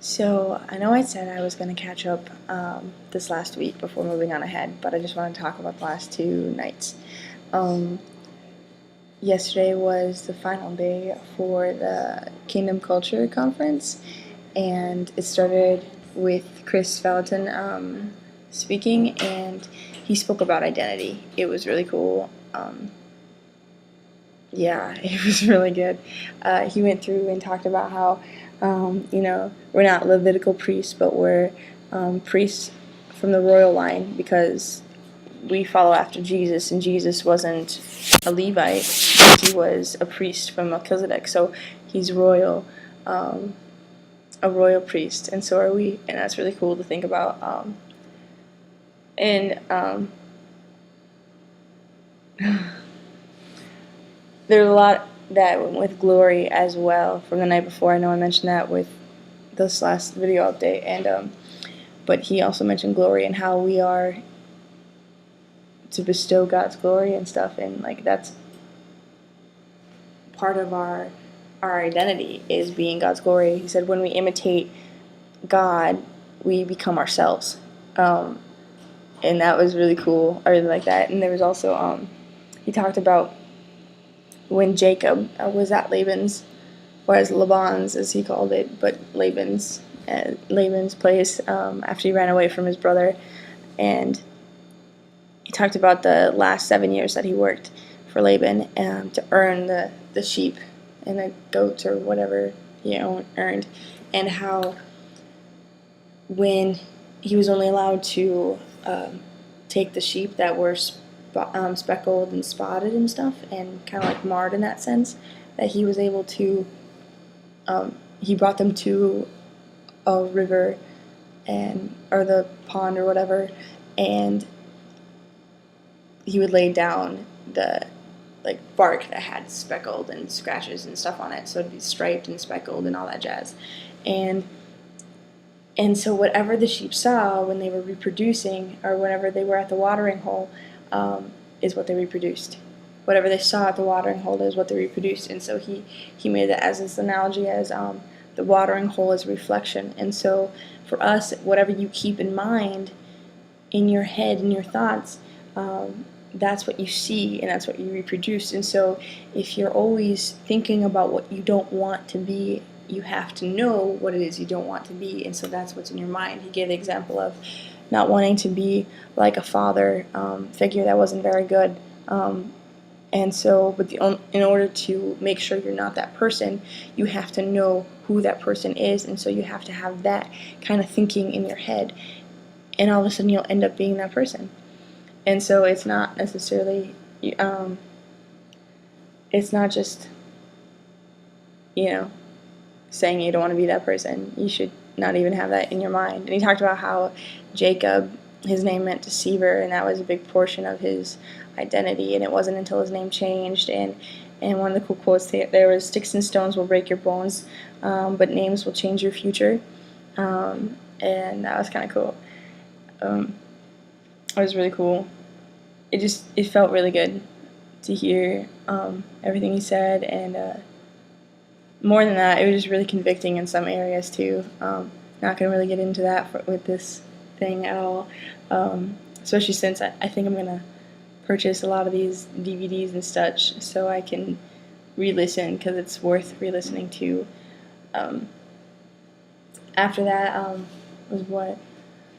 So I know I said I was going to catch up this last week before moving on ahead, but I just want to talk about the last 2 nights. Um, Yesterday was the final day for the Kingdom Culture Conference, and it started with Chris Valentin speaking, and he spoke about identity. It was really cool. Yeah, it was really good. He went through and talked about how, we're not Levitical priests, but we're priests from the royal line because we follow after Jesus, and Jesus wasn't a Levite; he was a priest from Melchizedek, so he's royal, a royal priest, and so are we, and that's really cool to think about. And There's a lot that went with glory as well from the night before. I know I mentioned that with this last video update, and but he also mentioned glory and how we are to bestow God's glory and stuff, and like that's part of our identity is being God's glory. He said when we imitate God, we become ourselves, and that was really cool. I really like that. And there was also he talked about when Jacob was at Laban's, or as Laban's as he called it, but Laban's place after he ran away from his brother, and he talked about the last 7 years that he worked for Laban to earn the sheep and the goats or whatever he earned, and how when he was only allowed to take the sheep that were speckled and spotted and stuff, and kind of like marred in that sense, that he was able to, he brought them to a river or the pond or whatever, and he would lay down the like bark that had speckled and scratches and stuff on it, so it'd be striped and speckled and all that jazz, and so whatever the sheep saw when they were reproducing, or whenever they were at the watering hole, is what they reproduced. Whatever they saw at the watering hole is what they reproduced. And so he made it as this analogy as the watering hole is reflection. And so for us, whatever you keep in mind in your head and your thoughts, that's what you see and that's what you reproduce. And so if you're always thinking about what you don't want to be, you have to know what it is you don't want to be, and so that's what's in your mind. He gave the example of not wanting to be like a father figure that wasn't very good, and so in order to make sure you're not that person, you have to know who that person is, and so you have to have that kind of thinking in your head, and all of a sudden you'll end up being that person. And so it's not necessarily, it's not just, saying you don't want to be that person. You should not even have that in your mind. And he talked about how Jacob, his name meant deceiver, and that was a big portion of his identity, and it wasn't until his name changed. And one of the cool quotes there was, "Sticks and stones will break your bones, but names will change your future." And that was kind of cool. It was really cool. It felt really good to hear everything he said, and more than that, it was just really convicting in some areas too. Not going to really get into that with this thing at all, especially since I think I'm going to purchase a lot of these DVDs and such so I can re-listen, because it's worth re-listening to. After that was what?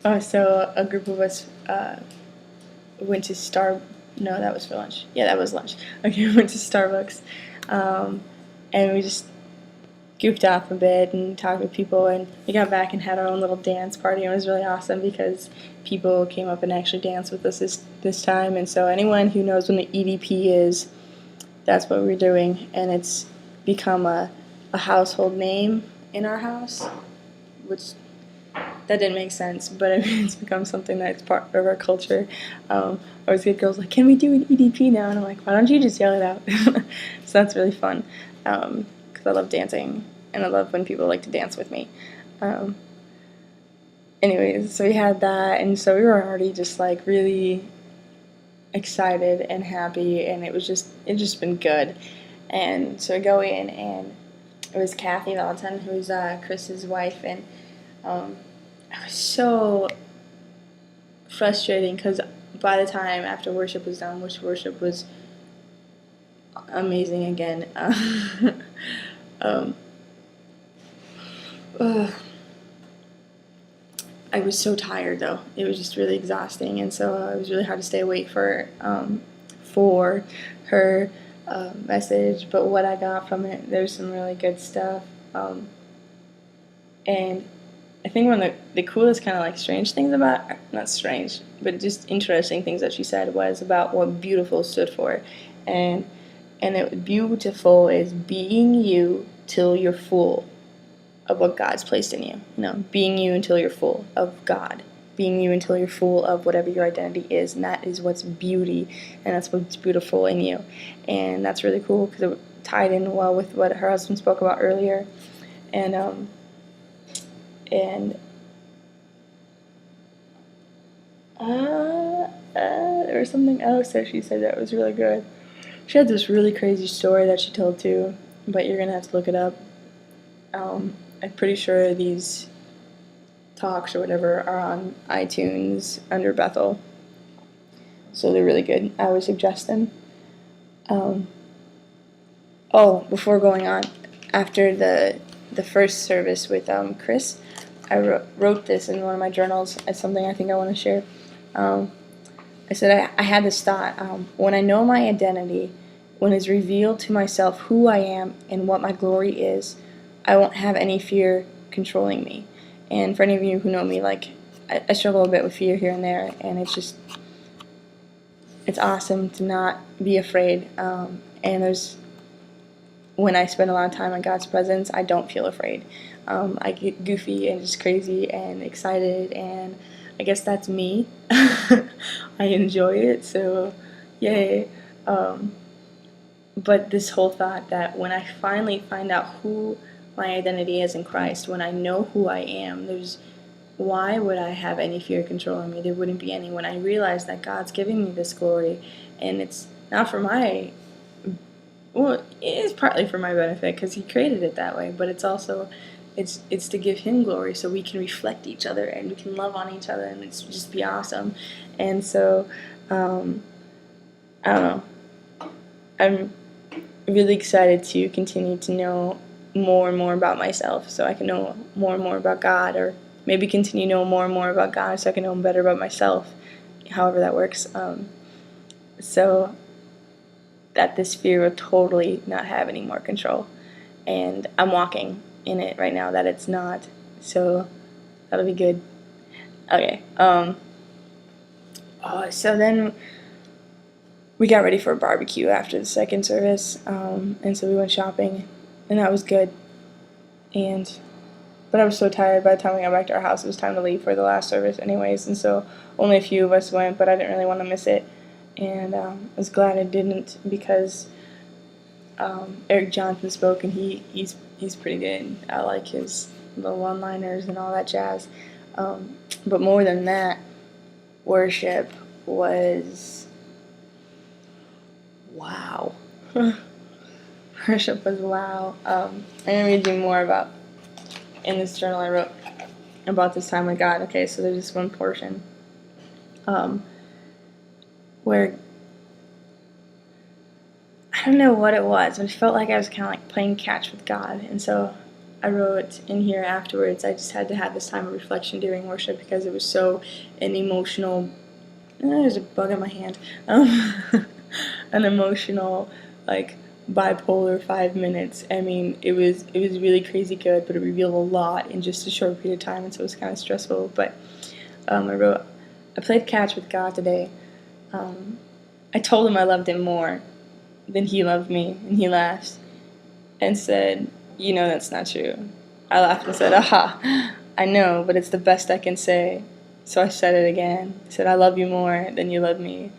Oh, so a group of us went to No, that was for lunch. Yeah, that was lunch. Okay, we went to Starbucks, and we just goofed off a bit and talked with people, and we got back and had our own little dance party. It was really awesome because people came up and actually danced with us this time. And so anyone who knows when the EDP is, that's what we're doing, and it's become a household name in our house, which that didn't make sense, but I mean, it's become something that's part of our culture. I always get girls like, "Can we do an EDP now?" And I'm like, "Why don't you just yell it out?" So that's really fun. Because I love dancing, and I love when people like to dance with me. Anyways, so we had that, and so we were already just like really excited and happy, and it just been good. And so we go in, and it was Kathy Valentine, who's Chris's wife, and It was so frustrating because by the time after worship was done, which worship was amazing again, um, uh, I was so tired though. It was just really exhausting, and so it was really hard to stay awake for her message. But what I got from it, there's some really good stuff, and I think one of the coolest kind of like strange things about, not strange, but just interesting things that she said was about what beautiful stood for, and beautiful is being you till you're full of what God's placed in you. You know, being you until you're full of God. Being you until you're full of whatever your identity is, and that is what's beauty, and that's what's beautiful in you. And that's really cool because it tied in well with what her husband spoke about earlier. And there was something else that she said that was really good. She had this really crazy story that she told too, but you're gonna have to look it up. I'm pretty sure these talks or whatever are on iTunes under Bethel, so they're really good. I would suggest them. Before going on, after the first service with Chris, I wrote this in one of my journals as something I think I want to share. I said I had this thought, when I know my identity, when it's revealed to myself who I am and what my glory is, I won't have any fear controlling me. And for any of you who know me, like, I struggle a bit with fear here and there, and it's awesome to not be afraid. And when I spend a lot of time in God's presence, I don't feel afraid. I get goofy and just crazy and excited, and I guess that's me. I enjoy it, so yay. But this whole thought that when I finally find out who my identity is in Christ, when I know who I am, why would I have any fear controlling me? There wouldn't be any. When I realize that God's giving me this glory, and it's not for it is partly for my benefit because He created it that way, but it's also it's to give Him glory so we can reflect each other and we can love on each other and it's just be awesome. And so I don't know. I'm really excited to continue to know more and more about myself so I can know more and more about God, or maybe continue to know more and more about God so I can know better about myself, however that works. So that this fear will totally not have any more control. And I'm walking in it right now that it's not. So that'll be good. Okay. So then we got ready for a barbecue after the second service, and so we went shopping, and that was good. But I was so tired by the time we got back to our house. It was time to leave for the last service anyways, and so only a few of us went, but I didn't really want to miss it. And I was glad I didn't because Eric Johnson spoke, and he's pretty good. I like his little one-liners and all that jazz. But more than that, worship was wow. Worship was wow. I'm going to read you more about, in this journal I wrote about this time with God. Okay, so there's this one portion where I don't know what it was, but it felt like I was kind of like playing catch with God. And so I wrote in here afterwards, I just had to have this time of reflection during worship because it was so an emotional, there's a bug in my hand, an emotional, like, bipolar 5 minutes. I mean, it was really crazy good, but it revealed a lot in just a short period of time, and so it was kind of stressful. But I wrote, I played catch with God today. I told Him I loved Him more than He loved me, and He laughed and said, "You know that's not true." I laughed and said, "Aha, I know, but it's the best I can say." So I said it again. I said, "I love you more than you love me."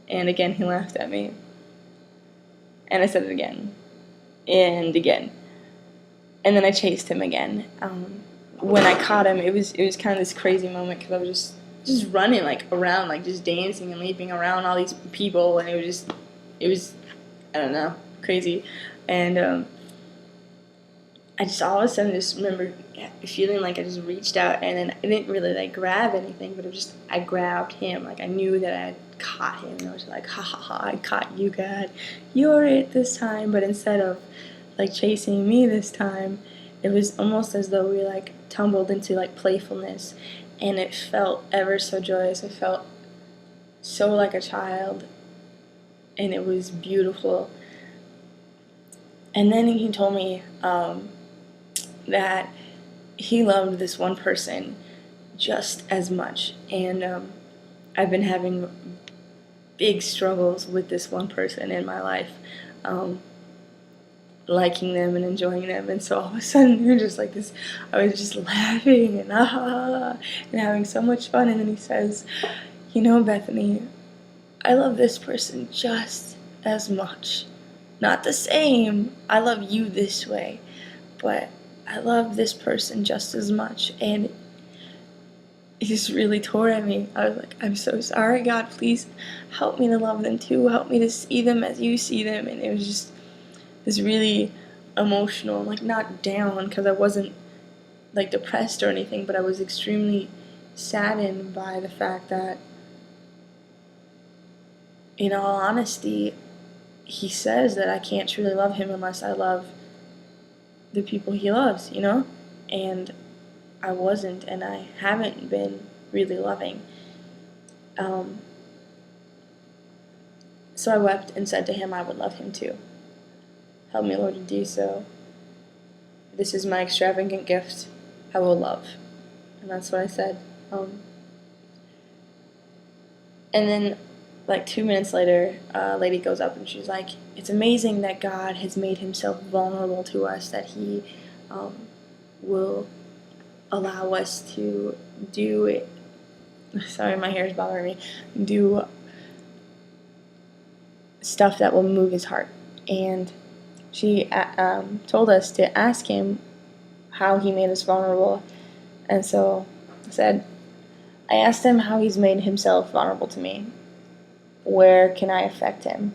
And again, He laughed at me. And I said it again. And again. And then I chased Him again. When I caught Him, it was kind of this crazy moment because I was just running, like, around, like, just dancing and leaping around all these people. And it was I don't know, crazy. And I just all of a sudden just remember feeling like I just reached out, and then I didn't really like grab anything, but it was just I grabbed him. Like I knew that I had caught him, and I was like, ha ha ha, I caught you, God. You're it this time. But instead of like chasing me this time, it was almost as though we like tumbled into like playfulness, and it felt ever so joyous. It felt so like a child, and it was beautiful. And then he told me that he loved this one person just as much, and I've been having big struggles with this one person in my life, liking them and enjoying them. And so all of a sudden you're just like this, I was just laughing and and having so much fun. And then he says, you know, Bethany, I love this person just as much. Not the same, I love you this way, but I love this person just as much. And it just really tore at me. I was like, I'm so sorry, God, please help me to love them too. Help me to see them as you see them. And it was just this really emotional, like not down, because I wasn't like depressed or anything, but I was extremely saddened by the fact that, in all honesty, he says that I can't truly love him unless I love the people he loves, you know? And I wasn't, and I haven't been really loving. So I wept and said to him I would love him too. Help me, Lord, to do so. This is my extravagant gift. I will love. And that's what I said. And then, like 2 minutes later, a lady goes up and she's like, it's amazing that God has made himself vulnerable to us, that he will allow us to do it. Sorry, my hair is bothering me. Do stuff that will move his heart. And she told us to ask him how he made us vulnerable. And so I said, I asked him how he's made himself vulnerable to me. Where can I affect him?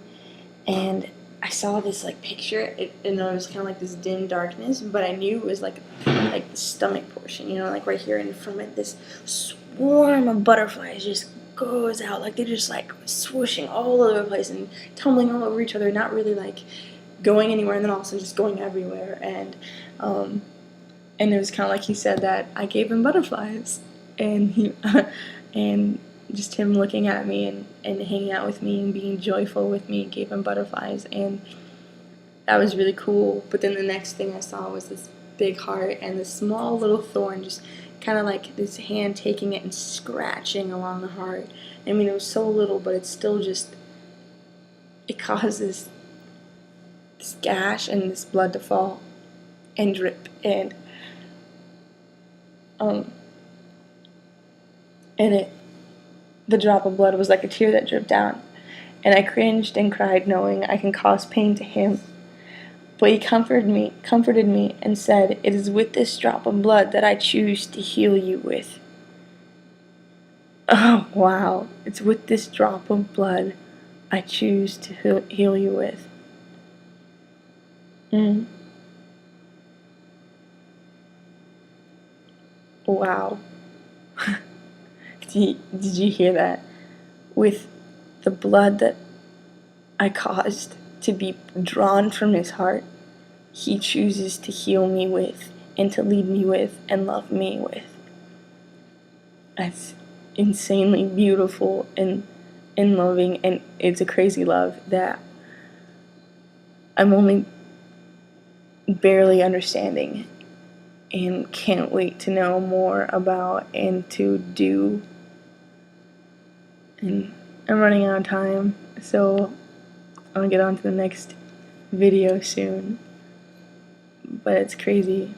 And I saw this like picture, and it was kind of like this dim darkness, but I knew it was like the stomach portion, you know, like right here, and from it this swarm of butterflies just goes out, like they're just like swooshing all over the place and tumbling all over each other, not really like going anywhere, and then all of a sudden just going everywhere. And it was kind of like he said that I gave him butterflies, and he and just him looking at me and hanging out with me and being joyful with me gave him butterflies, and that was really cool. But then the next thing I saw was this big heart and this small little thorn, just kind of like this hand taking it and scratching along the heart. I mean, it was so little, but it's still just, it causes this gash and this blood to fall and drip, and the drop of blood was like a tear that dripped down, and I cringed and cried, knowing I can cause pain to him. But he comforted me, and said, it is with this drop of blood that I choose to heal you with. Oh, wow. It's with this drop of blood I choose to heal you with. Wow. Did you hear that? With the blood that I caused to be drawn from his heart, he chooses to heal me with, and to lead me with, and love me with. That's insanely beautiful and loving, and it's a crazy love that I'm only barely understanding, and can't wait to know more about and to do. And I'm running out of time, so I'm gonna get on to the next video soon. But it's crazy.